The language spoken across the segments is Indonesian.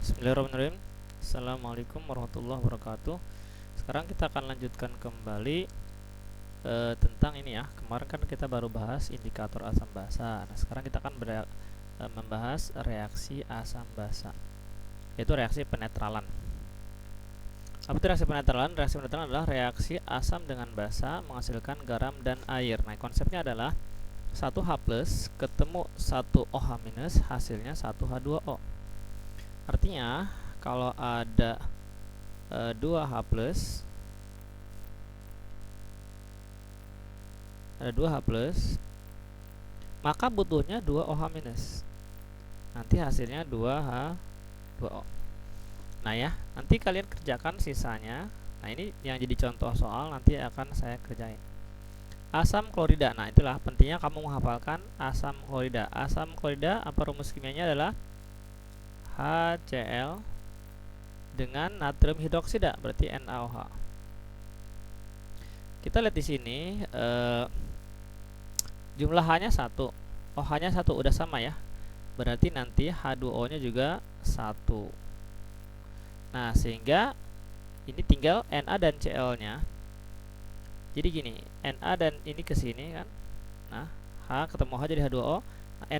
Bismillahirrahmanirrahim. Assalamualaikum warahmatullahi wabarakatuh. Sekarang kita akan lanjutkan kembali tentang ini ya. Kemarin kan kita baru bahas indikator asam basa. Nah, sekarang kita akan membahas reaksi asam basa, yaitu reaksi penetralan. Apa itu reaksi penetralan? Reaksi penetralan adalah reaksi asam dengan basa menghasilkan garam dan air. Nah, konsepnya adalah 1H+ ketemu 1OH- hasilnya 1H2O. Artinya kalau ada 2H+, maka butuhnya 2OH-. Nanti hasilnya 2H2O. Nah ya, nanti kalian kerjakan sisanya. Nah, ini yang jadi contoh soal nanti akan saya kerjain. Asam klorida. Nah, itulah pentingnya kamu menghafalkan asam klorida. Asam klorida apa rumus kimianya adalah HCl dengan natrium hidroksida, berarti NaOH. Kita lihat di sini jumlah H-nya 1, OH-nya 1, udah sama ya. Berarti nanti H2O-nya juga 1. Nah, sehingga ini tinggal Na dan Cl-nya. Jadi gini, Na dan ini ke sini kan. Nah, H ketemu H jadi H2O.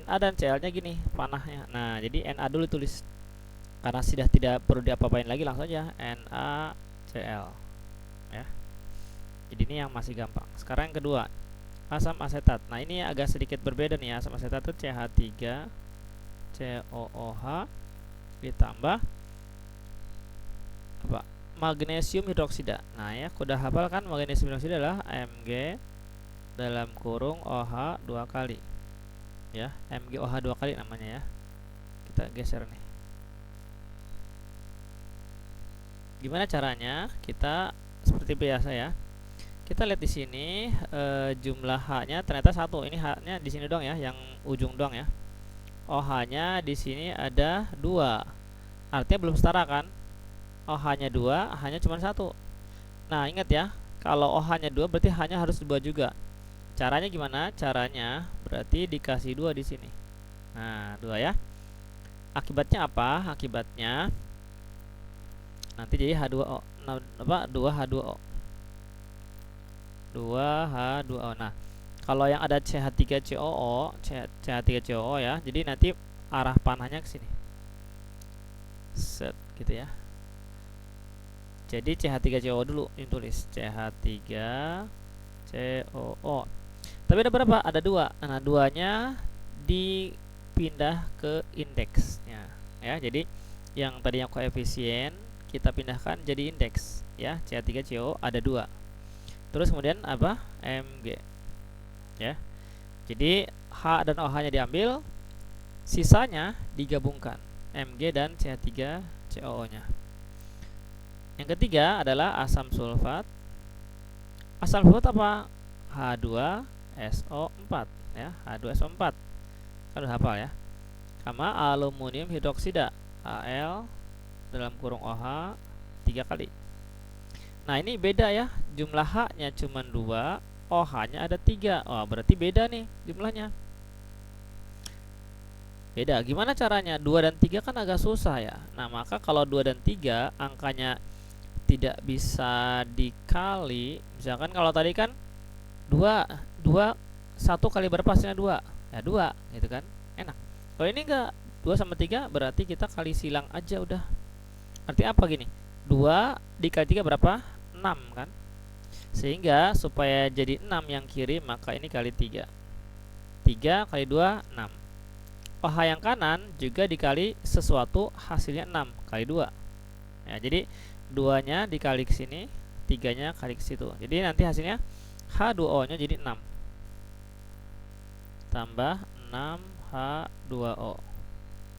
Na dan Cl-nya gini panahnya. Nah, jadi Na dulu tulis. Karena sudah tidak perlu diapa-apain lagi, langsung aja NaCl ya. Jadi ini yang masih gampang. Sekarang yang kedua, asam asetat. Nah, ini agak sedikit berbeda nih. Asam asetat itu CH3COOH ditambah apa? Magnesium hidroksida. Nah, ya, udah hafal kan magnesium hidroksida adalah Mg dalam kurung OH 2 kali. Ya, MgOH 2 kali namanya ya. Kita geser nih. Gimana caranya? Kita seperti biasa ya. Kita lihat di sini jumlah H-nya ternyata 1. Ini H-nya di sini doang ya, yang ujung doang ya. OH-nya di sini ada 2. Artinya belum setara kan? OH-nya 2, H-nya cuma 1. Nah, ingat ya, kalau OH-nya 2 berarti H-nya harus 2 juga. Caranya gimana? Caranya berarti dikasih 2 di sini. Nah, 2 ya. Akibatnya apa? Akibatnya nanti jadi H2O. Nah, 2H2O. 2H2O. Nah, kalau yang ada CH3COO ya. Jadi nanti arah panahnya ke sini. Set gitu ya. Jadi CH3COO dulu ini tulis CH3COO. Tapi ada berapa? Ada 2. Nah, 2-nya dipindah ke indeksnya ya. Jadi yang tadinya koefisien kita pindahkan jadi indeks ya. CH3COO ada 2. Terus kemudian apa? Mg ya. Jadi H dan OH-nya diambil, sisanya digabungkan Mg dan CH3COO-nya. Yang ketiga adalah asam sulfat. Asam sulfat apa? H2SO4 ya, H2SO4. Kan udah hafal ya. Sama aluminium hidroksida, Al dalam kurung OH 3 kali. Nah, ini beda ya. Jumlah H-nya cuma 2, OH-nya ada 3. Oh, berarti beda nih jumlahnya. Beda. Gimana caranya? 2 dan 3 kan agak susah ya. Nah, maka kalau 2 dan 3 angkanya tidak bisa dikali. Misalkan kalau tadi kan 2 1 kali berapa hasilnya 2? Ya 2 gitu kan. Enak. Kalau ini enggak, 2 sama 3 berarti kita kali silang aja udah. Artinya apa gini? 2 dikali 3 berapa? 6 kan. Sehingga supaya jadi 6 yang kiri, maka ini kali 3. 3 kali 2 6. OH yang kanan juga dikali sesuatu, hasilnya 6 kali 2 ya. Jadi 2 nya dikali ke sini, 3 nya kali ke situ. Jadi nanti hasilnya H2O nya jadi 6 tambah 6H2O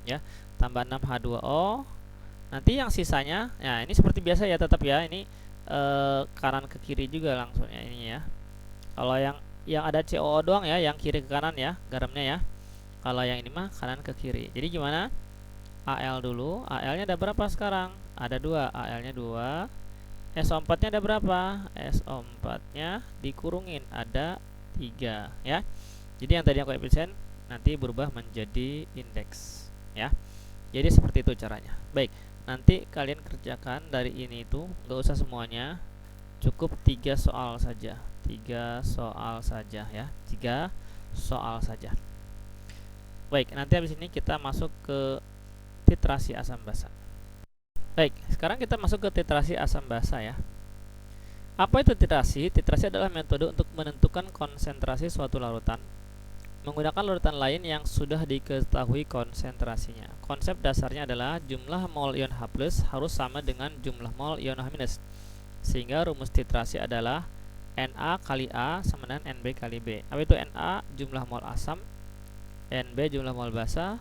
ya, tambah 6H2O. Nanti yang sisanya, ya ini seperti biasa ya, tetap ya, ini kanan ke kiri juga langsungnya ini ya. Kalau yang ada COO doang ya, yang kiri ke kanan ya garamnya ya. Kalau yang ini mah kanan ke kiri. Jadi gimana? Al dulu. Al-nya ada berapa sekarang? Ada 2. Al-nya 2. SO4-nya ada berapa? SO4-nya dikurungin ada 3 ya. Jadi yang tadi koefisien nanti berubah menjadi indeks ya. Jadi seperti itu caranya. Baik, nanti kalian kerjakan dari ini itu, nggak usah semuanya, cukup 3 soal saja. 3 soal saja ya. 3 soal saja. Baik, nanti habis ini kita masuk ke titrasi asam basa. Baik, sekarang kita masuk ke titrasi asam basa ya. Apa itu titrasi? Titrasi adalah metode untuk menentukan konsentrasi suatu larutan menggunakan larutan lain yang sudah diketahui konsentrasinya. Konsep dasarnya adalah jumlah mol ion H+ harus sama dengan jumlah mol ion H-, sehingga rumus titrasi adalah Na kali A sama dengan Nb kali B. Apa itu Na? Jumlah mol asam, Nb jumlah mol basa,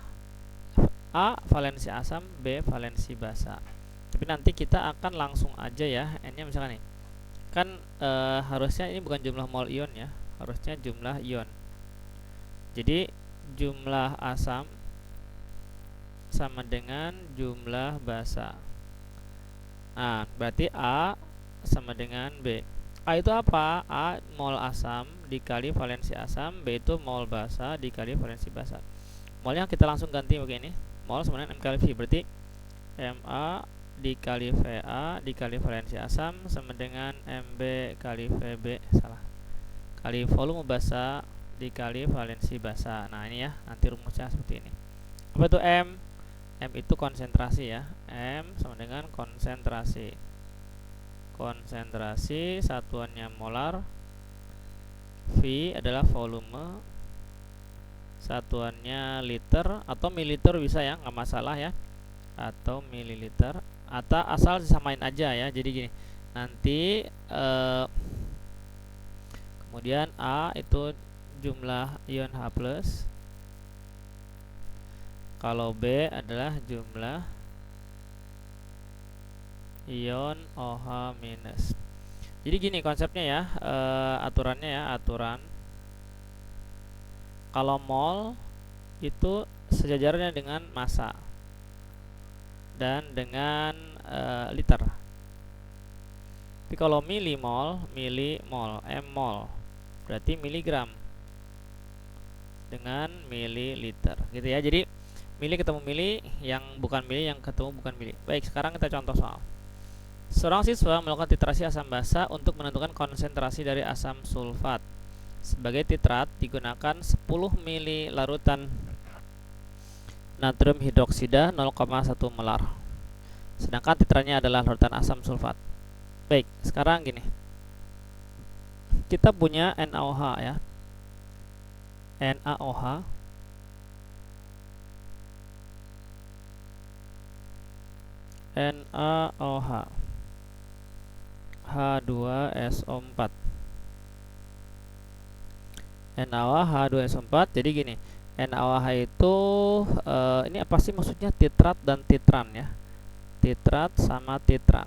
A valensi asam, B valensi basa. Tapi nanti kita akan langsung aja ya, N-nya misalkan nih. Kan harusnya ini bukan jumlah mol ion ya, harusnya jumlah ion. Jadi jumlah asam sama dengan jumlah basa. Nah, berarti A sama dengan B. A itu apa? A mol asam dikali valensi asam, B itu mol basa dikali valensi basa. Molnya kita langsung ganti begini. Mol sama dengan M kali V, berarti Ma dikali Va dikali valensi asam sama dengan Mb kali Vb, salah, kali volume basa dikali valensi basa. Nah ini ya, nanti rumusnya seperti ini. Apa itu M? M itu konsentrasi ya. M sama dengan konsentrasi. Konsentrasi satuannya molar. V adalah volume. Satuannya liter atau mililiter bisa ya, nggak masalah ya. Atau mililiter. Atau asal disamain aja ya. Jadi gini. Nanti kemudian A itu jumlah ion H+, kalau B adalah jumlah ion OH-. Jadi gini konsepnya ya, aturannya ya, aturan kalau mol itu sejajarnya dengan massa dan dengan liter. Tapi kalau milimol, mmol berarti miligram dengan mililiter gitu ya. Jadi mili ketemu mili, yang bukan mili yang ketemu bukan mili. Baik, sekarang kita contoh soal. Seorang siswa melakukan titrasi asam basa untuk menentukan konsentrasi dari asam sulfat. Sebagai titrat digunakan 10 mili larutan natrium hidroksida 0,1 molar. Sedangkan titrannya adalah larutan asam sulfat. Baik, sekarang gini. Kita punya NaOH ya. NaOH H2SO4. NaOH H2SO4. Jadi gini, NaOH itu ini apa sih maksudnya? Titrat dan titran ya. Titrat sama titran.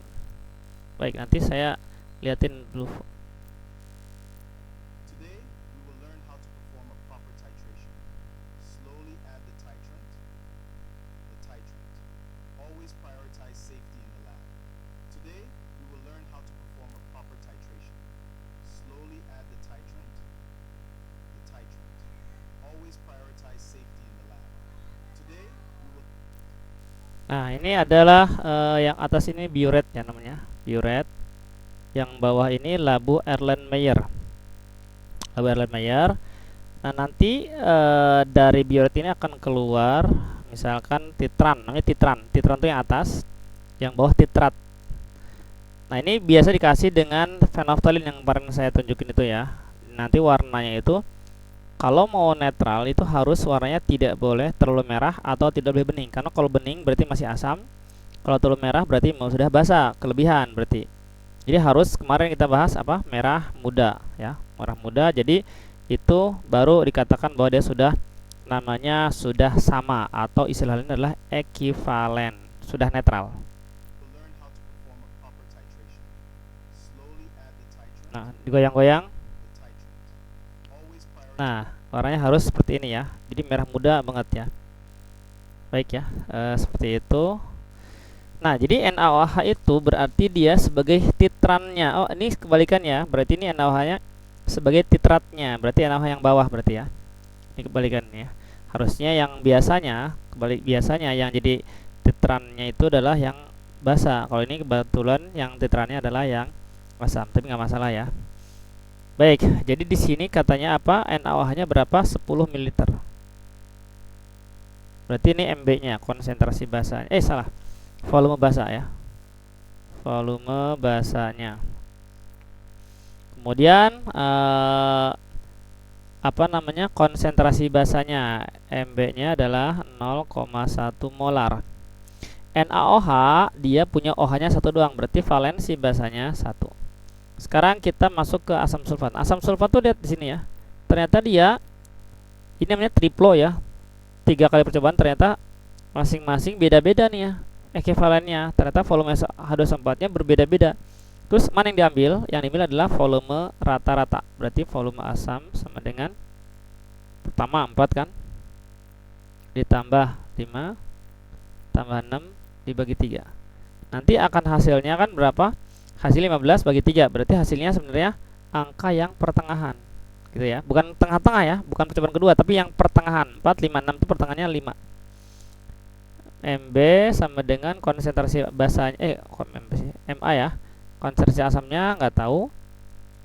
Baik, nanti saya liatin dulu. Nah, ini adalah yang atas ini biuret ya namanya, biuret. Yang bawah ini labu Erlenmeyer. Labu Erlenmeyer. Nah, nanti dari biuret ini akan keluar misalkan titran, namanya titran. Titran itu yang atas, yang bawah titrat. Nah, ini biasa dikasih dengan phenolphthalein yang kemarin saya tunjukin itu ya. Nanti warnanya itu kalau mau netral itu harus warnanya tidak boleh terlalu merah atau tidak boleh bening. Karena kalau bening berarti masih asam. Kalau terlalu merah berarti mau sudah basa, kelebihan berarti. Jadi harus kemarin kita bahas apa? Merah muda ya. Merah muda. Jadi itu baru dikatakan bahwa dia sudah namanya sudah sama atau istilah lain adalah ekivalen, sudah netral. Nah, digoyang-goyang. Nah, warnanya harus seperti ini ya. Jadi merah muda banget ya. Baik ya, seperti itu. Nah, jadi NaOH itu berarti dia sebagai titrannya. Oh, ini kebalikannya. Berarti ini NaOH-nya sebagai titratnya. Berarti NaOH yang bawah berarti ya. Ini kebalikannya. Harusnya yang biasanya, kebalik biasanya yang jadi titrannya itu adalah yang basa. Kalau ini kebetulan yang titrannya adalah yang asam, tapi nggak masalah ya. Baik, jadi di sini katanya apa? NaOH-nya berapa? 10 ml. Berarti ini MB-nya, konsentrasi basanya. Salah. Volume basa ya. Volume basanya. Kemudian apa namanya, konsentrasi basanya, MB-nya adalah 0,1 molar. NaOH dia punya OH-nya satu doang, berarti valensi basanya 1. Sekarang kita masuk ke asam sulfat. Asam sulfat tuh lihat di sini ya. Ternyata dia ini namanya triplo ya. 3 kali percobaan ternyata masing-masing beda-beda nih ya ekuivalennya. Ternyata volume H2SO4-nya berbeda-beda. Terus mana yang diambil? Yang diambil adalah volume rata-rata. Berarti volume asam sama dengan pertama 4 kan, ditambah 5 tambah 6 dibagi 3. Nanti akan hasilnya kan berapa? Hasil 15 bagi 3. Berarti hasilnya sebenarnya angka yang pertengahan gitu ya. Bukan tengah-tengah ya, bukan percobaan kedua, tapi yang pertengahan. 4, 5, 6 itu pertengahannya 5. MB sama dengan konsentrasi basanya MA ya. Konsentrasi asamnya nggak tahu.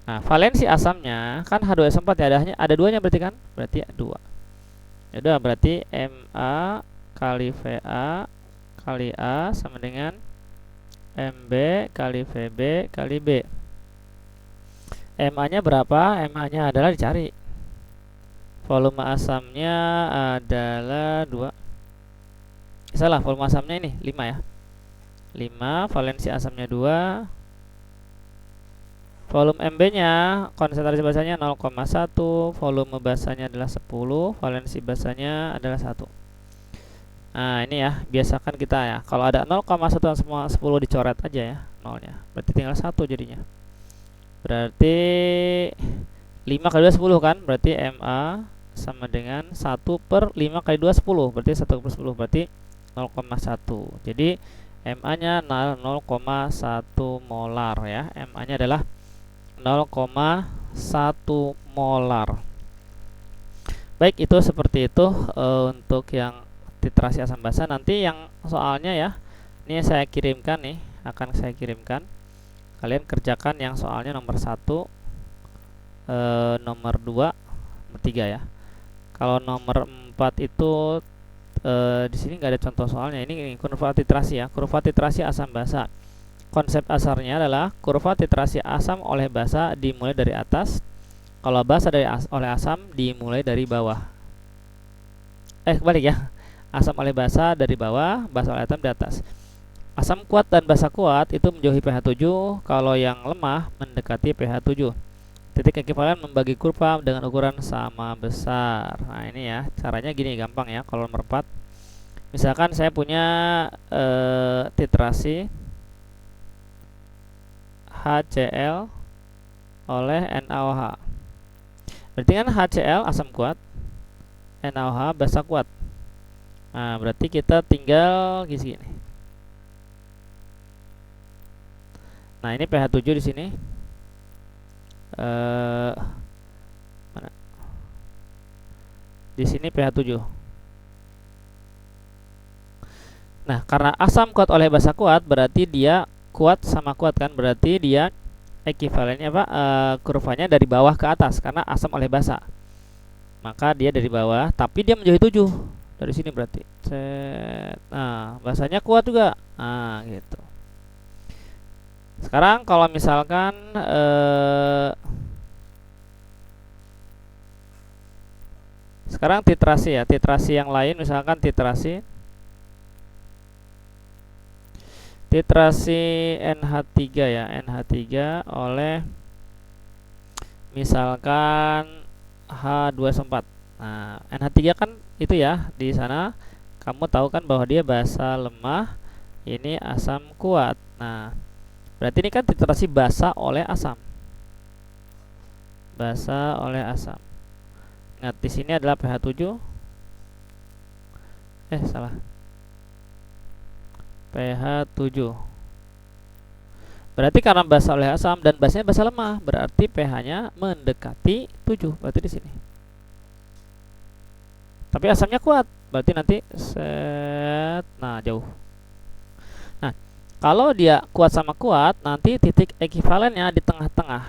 Nah, valensi asamnya kan H2SO4 ya, ada duanya berarti kan? Berarti 2. Ya udah, berarti MA kali VA kali A sama dengan MB kali VB kali B. MA-nya berapa? MA-nya adalah dicari. Volume asamnya adalah 2. Salah, volume asamnya ini 5 ya. 5, valensi asamnya 2. Volume MB-nya, konsentrasi basanya 0,1, volume basanya adalah 10, valensi basanya adalah 1. Nah, ini ya, biasakan kita ya. Kalau ada 0,1 dan semua 10 dicoret aja ya, nolnya. Berarti tinggal 1 jadinya. Berarti 5 kali 2 10 kan? Berarti MA sama dengan 1 per 5 kali 2 10. Berarti 1 per 10, berarti 0,1. Jadi MA-nya 0,1 molar ya. MA-nya adalah 0,1 molar. Baik, itu seperti itu untuk yang titrasi asam basa. Nanti yang soalnya ya, ini saya kirimkan nih, akan saya kirimkan. Kalian kerjakan yang soalnya nomor 1, nomor 2, nomor 3 ya. Kalau nomor 4 itu di sini nggak ada contoh soalnya. Ini kurva titrasi ya, kurva titrasi asam basa. Konsep asarnya adalah kurva titrasi asam oleh basa dimulai dari atas. Kalau basa oleh asam dimulai dari bawah. Kebalik ya. Asam oleh basa dari bawah, basa oleh asam di atas. Asam kuat dan basa kuat itu menjauhi pH 7. Kalau yang lemah mendekati pH 7. Titik ekuivalen membagi kurva dengan ukuran sama besar. Nah, ini ya, caranya gini, gampang ya. Kalau nomor 4, misalkan saya punya titrasi HCl oleh NaOH. Berarti kan HCl asam kuat, NaOH basa kuat. Nah, berarti kita tinggal gini. Nah, ini pH 7 di sini. Mana? Di sini pH 7. Nah, karena asam kuat oleh basa kuat, berarti dia kuat sama kuat kan, berarti dia ekuivalennya apa? Kurvanya dari bawah ke atas karena asam oleh basa. Maka dia dari bawah, tapi dia menjauhi 7 dari sini berarti. Nah, basanya kuat juga. Nah, gitu. Sekarang kalau misalkan sekarang titrasi ya, titrasi yang lain, misalkan titrasi NH3 ya, NH3 oleh misalkan H2SO4. Nah, NH3 kan itu ya, di sana kamu tahu kan bahwa dia basa lemah, ini asam kuat. Nah, berarti ini kan titrasi basa oleh asam. Basa oleh asam. Ingat di sini adalah pH 7. Salah. pH 7. Berarti karena basa oleh asam dan basanya basa lemah, berarti pH-nya mendekati 7. Berarti di sini. Tapi asamnya kuat, berarti nanti set, nah jauh. Nah, kalau dia kuat sama kuat, nanti titik ekivalennya di tengah-tengah.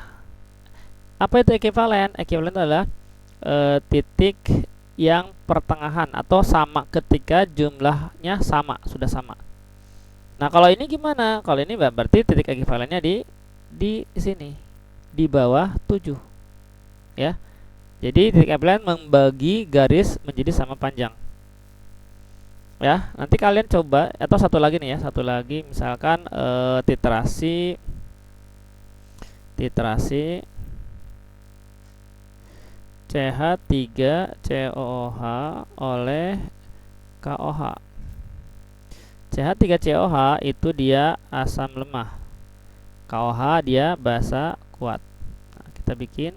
Apa itu ekivalen? Ekivalen itu adalah titik yang pertengahan atau sama ketika jumlahnya sama, sudah sama. Nah, kalau ini gimana? Kalau ini berarti titik ekivalennya di sini, di bawah 7, ya. Jadi titik ekivalen membagi garis menjadi sama panjang. Ya, nanti kalian coba, atau satu lagi nih ya, satu lagi misalkan titrasi CH3 COOH oleh KOH. CH3 COH itu dia asam lemah, KOH dia basa kuat. Nah, kita bikin.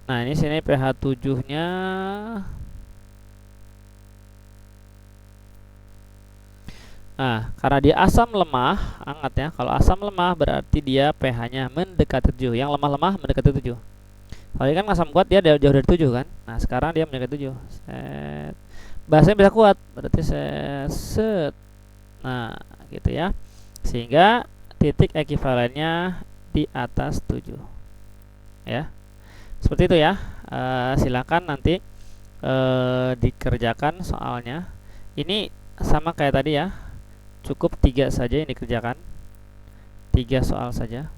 Nah, ini sini pH 7-nya Nah, karena dia asam lemah, hangat ya. Kalau asam lemah berarti dia pH-nya mendekati 7. Yang lemah-lemah mendekati 7. Kalau ini kan asam kuat dia jauh dari 7 kan. Nah, sekarang dia mendekati 7. Set. Bahasanya bisa kuat, berarti set. Nah, gitu ya. Sehingga titik ekivalennya di atas 7. Ya. Seperti itu ya. Silakan nanti dikerjakan soalnya. Ini sama kayak tadi ya. Cukup 3 saja yang dikerjakan, 3 soal saja.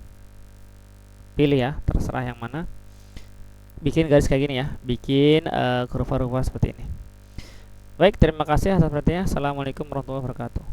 Pilih ya, terserah yang mana. Bikin garis kayak gini ya, bikin kurva-kurva seperti ini. Baik, terima kasih atas perhatiannya. Assalamualaikum warahmatullahi wabarakatuh.